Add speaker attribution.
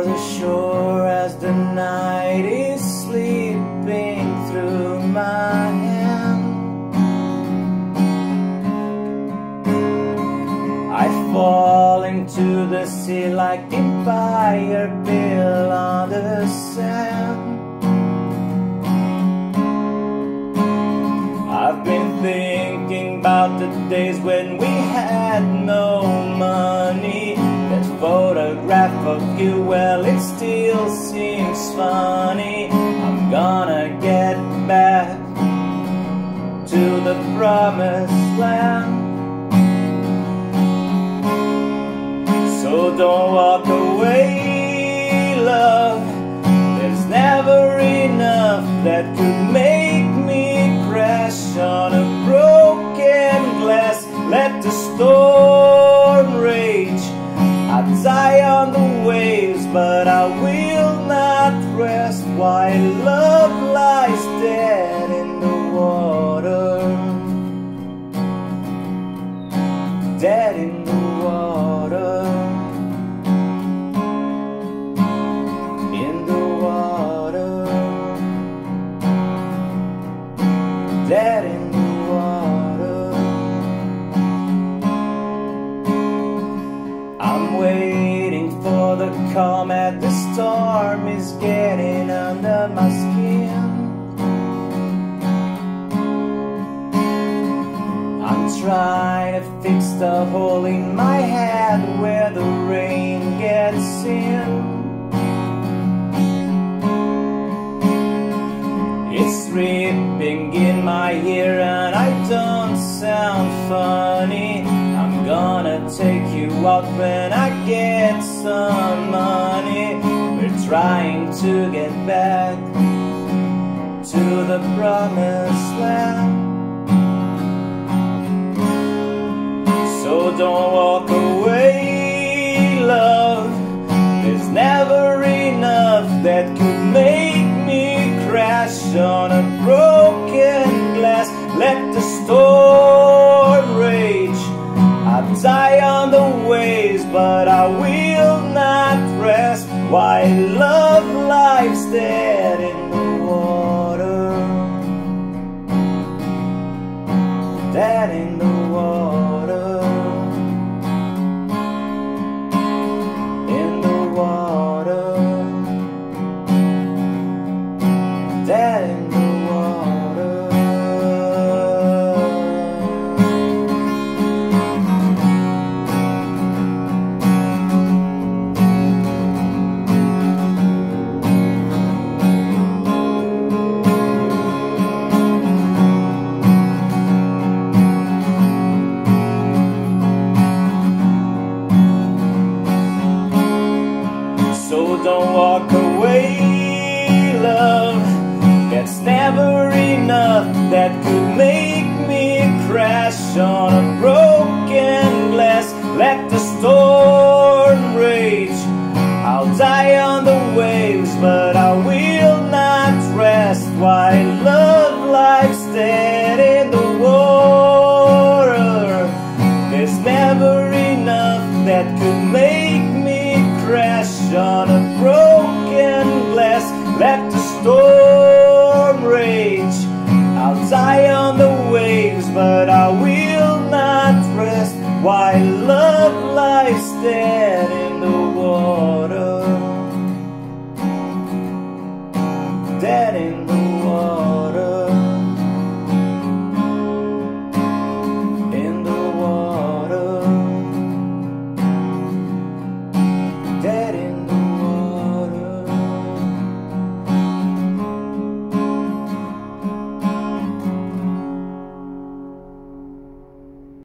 Speaker 1: as sure as the night is slipping through my hand, I fall into the sea like Empire Bill on the sand. I've been thinking about the days when we had no money. That photograph of you, well, it still seems funny. I'm gonna get back to the promised land. So don't walk away, love. There's never enough that could make me crash on a broken glass. Let the storm rage, I die on the waves, but I will not rest while love lies dead in the water. Dead in the water. In the water. Dead in the water. I'm waiting for the calm as the storm is getting under my skin. I'm trying to fix the hole in my head where the rain gets in. It's ripping in my ear and I don't sound funny. I'm gonna take you out when I get some money. We're trying to get back to the promised land. So don't walk away, love. There's never enough that could make me crash on a broken glass. Let the storm rage, I'll die on the waves, but I will not rest while love lies dead in the water. Dead in the water. In the water. Dead in the water. So don't walk away, love. That's never enough that could make me crash on a broken glass. Let the storm rage, I'll die on the waves, but I will not rest while love lies dead in the water. There's never enough that could make me crash on a broken glass. Let the storm rage, I'll die on the waves, but